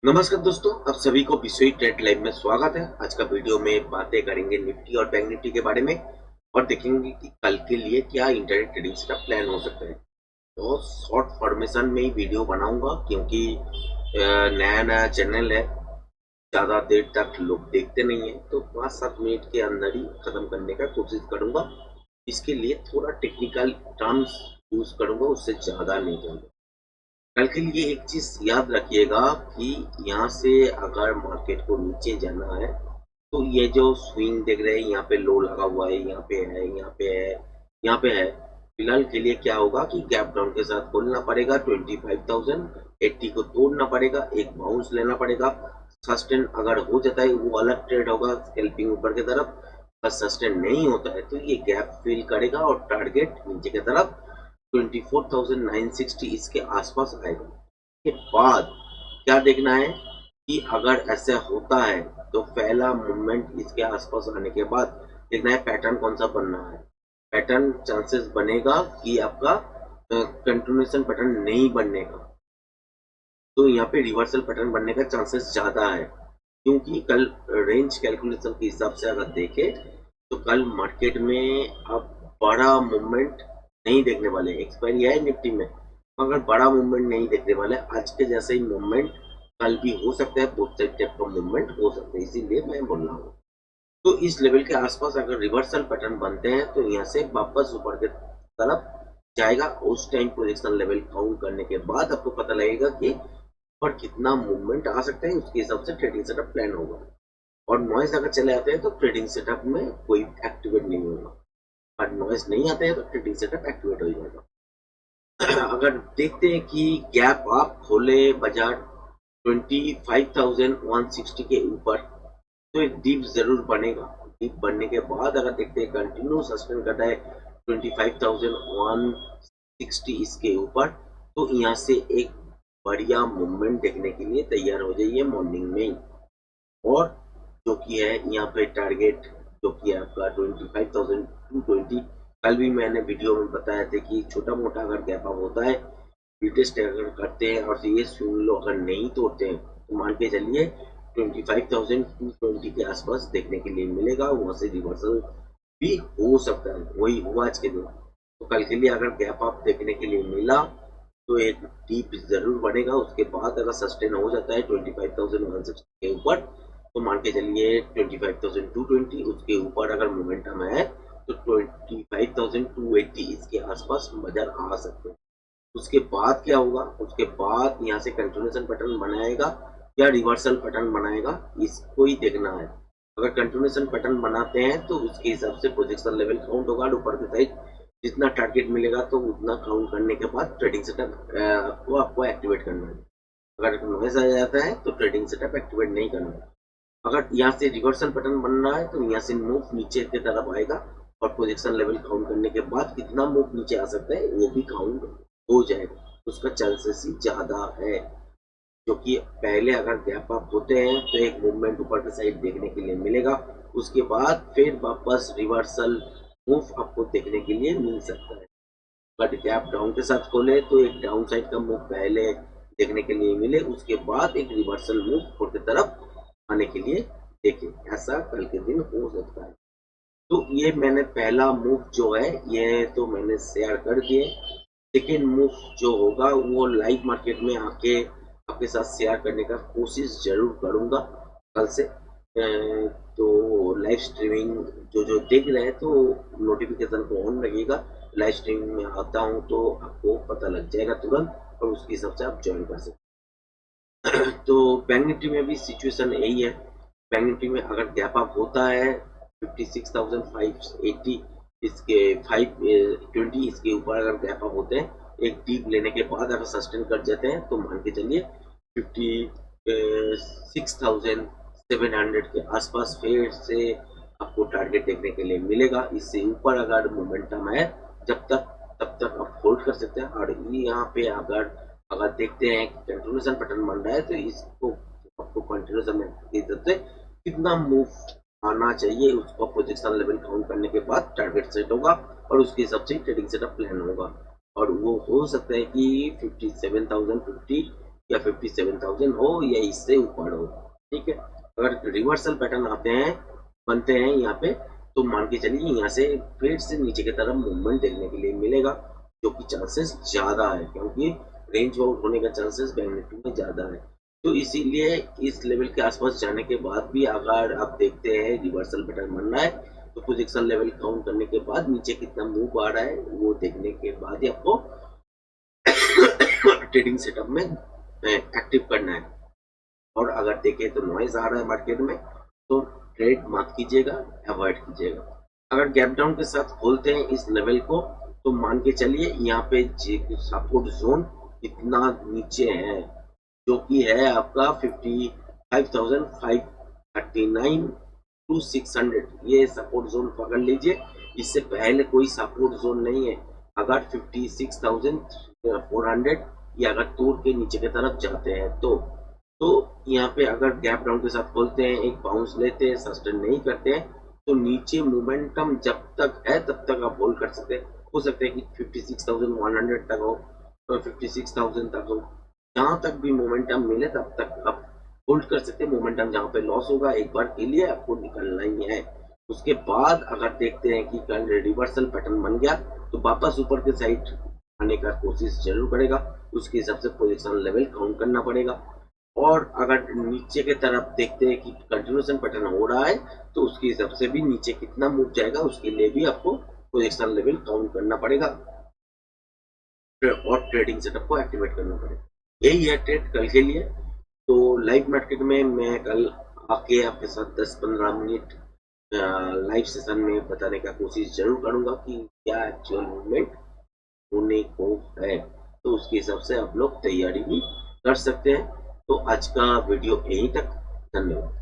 नमस्कार दोस्तों, आप सभी को बिसोई ट्रेड लाइव में स्वागत है। आज का वीडियो में बातें करेंगे निफ्टी और बैंक निफ्टी के बारे में और देखेंगे कि कल के लिए क्या इंटरनेट ट्रेडिंग का प्लान हो सकता है। तो शॉर्ट फॉर्मेशन में ही वीडियो बनाऊंगा क्योंकि नया नया चैनल है, ज़्यादा देर तक लोग देखते नहीं है, तो 5-7 मिनट के अंदर ही खत्म करने का कोशिश करूंगा। इसके लिए थोड़ा टेक्निकल टर्म्स यूज करूंगा, उससे ज़्यादा नहीं जाऊंगा। कल के लिए एक चीज याद रखिएगा कि यहाँ से अगर मार्केट को नीचे जाना है तो ये जो स्विंग देख रहे हैं, यहाँ पे लो लगा हुआ है, यहाँ पे है, यहाँ पे है, यहाँ पे है। फिलहाल के लिए क्या होगा कि गैप डाउन के साथ खोलना पड़ेगा, 25,080 को तोड़ना पड़ेगा, एक बाउंस लेना पड़ेगा। सस्टेन अगर हो जाता है वो अलग ट्रेड होगा, स्कैल्पिंग ऊपर की तरफ। बस सस्टेन नहीं होता है तो ये गैप फिल करेगा और टारगेट नीचे की तरफ 24,960 इसके आसपास आएगा। के बाद क्या देखना है कि अगर ऐसा होता है तो पहला मूवमेंट इसके आसपास आने के बाद देखना है पैटर्न कौन सा बनना है। पैटर्न चांसेस बनेगा कि आपका कंटिन्यूएशन पैटर्न नहीं बनने का, तो यहाँ पे रिवर्सल पैटर्न बनने का चांसेस ज्यादा है। क्योंकि कल रेंज कैलकुलेशन के हिसाब से अगर देखें तो कल मार्केट में आप बड़ा मूवमेंट नहीं देखने वाले। एक्सपायरी है निफ्टी में, मगर बड़ा मूवमेंट नहीं देखने वाले। आज के जैसे ही मूवमेंट कल भी हो सकता है, बोथ साइड टाइप का मूवमेंट हो सकता है, इसीलिए मैं बोल रहा हूँ। तो इस लेवल के आसपास अगर रिवर्सल पैटर्न बनते हैं तो यहाँ से वापस ऊपर की तरफ जाएगा। उस टाइम प्रोजेक्शन लेवल काउंट करने के बाद आपको पता लगेगा कि पर कितना मूवमेंट आ सकता है, उसके हिसाब से ट्रेडिंग सेटअप प्लान होगा। और नॉइज अगर चले आते हैं तो ट्रेडिंग सेटअप में कोई एक्टिवेट नहीं होगा, और नॉइज नहीं आते हैं तो ट्रेडिंग सेटअप एक्टिवेट हो जाएगा। अगर देखते हैं कि गैप आप खोले बाजार 25,160 के ऊपर तो एक डीप जरूर बनेगा। डीप बनने के बाद अगर देखते हैं कंटिन्यू सस्टेन करता है 25,160 इसके ऊपर, तो यहाँ से एक बढ़िया मूवमेंट देखने के लिए तैयार हो जाइए मॉर्निंग में ही। और जो कि है यहाँ पे टारगेट जो कि है आपका 25,220। कल भी मैंने वीडियो में बताया था कि छोटा मोटा अगर गैप अप होता है, रिटेस्ट अगर करते हैं और ये स्विंग लो अगर नहीं तोड़ते हैं तो मान के चलिए 25,220 के आसपास देखने के लिए मिलेगा। वहां से रिवर्सल भी हो सकता है, वही हुआ आज के दिन। तो कल के लिए अगर गैप अप देखने के लिए मिला तो एक डीप जरूर बनेगा। उसके बाद अगर सस्टेन हो जाता है 25,160 के ऊपर तो मान के चलिए 25,220। उसके ऊपर अगर मोमेंटम है तो 25,280 इसके आसपास बाजार आ सकते हैं। उसके बाद क्या होगा, उसके बाद यहाँ से कंटिन्यूएशन पैटर्न बनाएगा या रिवर्सल पैटर्न बनाएगा, इसको ही देखना है। अगर कंटिन्यूएशन पैटर्न बनाते हैं तो उसके हिसाब से प्रोजेक्शन लेवल काउंट होगा, ऊपर की साइड जितना टारगेट मिलेगा तो उतना काउंट करने के बाद ट्रेडिंग सेटअप आपको एक्टिवेट करना है। अगर नॉइज आ जाता है तो ट्रेडिंग सेटअप एक्टिवेट नहीं करना है। अगर यहाँ से रिवर्सल पैटर्न बन रहा है तो यहाँ से मूव नीचे की तरफ आएगा और पोजीशन लेवल काउंट करने के बाद कितना मूव नीचे आ सकता है वो भी काउंट हो जाएगा। उसका चांसेस ही ज्यादा है, क्योंकि पहले अगर गैप अप होते हैं तो एक मूवमेंट ऊपर की साइड देखने के लिए मिलेगा। उसके बाद फिर वापस रिवर्सल मूव आपको देखने के लिए मिल सकता है। बट गैप डाउन के साथ खोले तो एक डाउन साइड का मूव पहले देखने के लिए मिले, उसके बाद एक रिवर्सल मूव ऊपर की तरफ आने के लिए देखें। ऐसा कल के दिन हो सकता है। तो ये मैंने पहला मूव जो है ये तो मैंने शेयर कर दिए। सेकेंड मूव जो होगा वो लाइव मार्केट में आके आपके साथ शेयर करने का कोशिश जरूर करूंगा कल से। तो लाइव स्ट्रीमिंग जो जो देख रहे हैं तो नोटिफिकेशन को ऑन रखिएगा। लाइव स्ट्रीमिंग में आता हूँ तो आपको पता लग जाएगा तुरंत और उसके हिसाब से आप ज्वाइन कर सकते हैं। तो बैंक निफ्टी में भी सिचुएशन यही है। बैंक निफ्टी में अगर गैप अप होता है 56,580 इसके 520 इसके ऊपर अगर गैप अप होते हैं, एक डीप लेने के बाद अगर सस्टेन कर जाते हैं तो मान के चलिए 56,700 के आसपास फिर से आपको टारगेट देखने के लिए मिलेगा। इससे ऊपर अगर मोमेंटम है जब तक तब तक आप होल्ड कर सकते हैं। और यहाँ पे अगर अगर देखते हैं कि कंटिन्यूएशन पैटर्न बन रहा है तो इसको आपको कंटिन्यूएशन से कितना मूव आना चाहिए उसको पोजीशन लेवल काउंट करने के बाद टारगेट सेट होगा और उसके हिसाब से ट्रेडिंग सेटअप प्लान होगा। और वो हो सकता है कि 57,050 या 57,000 हो या इससे ऊपर हो, ठीक है। अगर रिवर्सल पैटर्न आते हैं, बनते हैं यहाँ पे, तो मान के चलिए यहाँ से फिर से नीचे की तरफ मूवमेंट देखने के लिए मिलेगा, जो कि चांसेस ज़्यादा है, क्योंकि रेंज आउट होने का चांसेस बैंक निफ्टी में ज़्यादा है। तो इसीलिए इस लेवल के आसपास जाने के बाद भी अगर आप देखते हैं रिवर्सल पैटर्न बन रहा है, तो पोजीशन लेवल काउंट करने के बाद नीचे कितना मूव आ रहा है वो देखने के बाद ही आपको ट्रेडिंग सेटअप में एक्टिव करना है। और अगर देखें तो नॉइज आ रहा है मार्केट में, तो ट्रेड मत कीजिएगा, अवॉइड कीजिएगा। अगर गैप डाउन के साथ खोलते हैं इस लेवल को, तो मान के चलिए यहाँ पे सपोर्ट जोन इतना नीचे है, जो कि है आपका 55,539 टू 600, ये सपोर्ट जोन पकड़ लीजिए। इससे पहले कोई सपोर्ट जोन नहीं है। अगर 56,400 या अगर तोड़ के नीचे की तरफ जाते हैं तो यहाँ पे अगर गैप डाउन के साथ खोलते हैं, एक बाउंस लेते हैं, सस्टेन नहीं करते हैं, तो नीचे मोमेंटम जब तक है तब तक आप होल्ड कर सकते हैं। हो सकता है कि 56,100 तक हो और 56,000 तक हो, जहां तक भी मोमेंटम मिले तब तक आप होल्ड कर सकते हैं। मोमेंटम जहां पे लॉस होगा एक बार के लिए आपको निकलना ही है। उसके बाद अगर देखते हैं कि कल रिवर्सल पैटर्न बन गया, तो वापस ऊपर के साइड आने का कोशिश जरूर करेगा। उसके हिसाब से पोजीशन लेवल काउंट करना पड़ेगा। और अगर नीचे की तरफ देखते हैं कि कंटिन्यूएशन पैटर्न हो रहा है, तो उसके हिसाब से भी नीचे कितना मूव जाएगा उसके लिए भी आपको पोजीशन लेवल काउंट करना पड़ेगा और ट्रेडिंग सेटअप को एक्टिवेट करना पड़ेगा। यही है ट्रेड कल के लिए। तो लाइव मार्केट में मैं कल आके आपके साथ 10-15 मिनट लाइव सेशन में बताने का कोशिश जरूर करूंगा कि क्या एक्चुअल मूवमेंट होने को है, तो उसके हिसाब से आप लोग तैयारी भी कर सकते हैं। तो आज का वीडियो यहीं तक, धन्यवाद।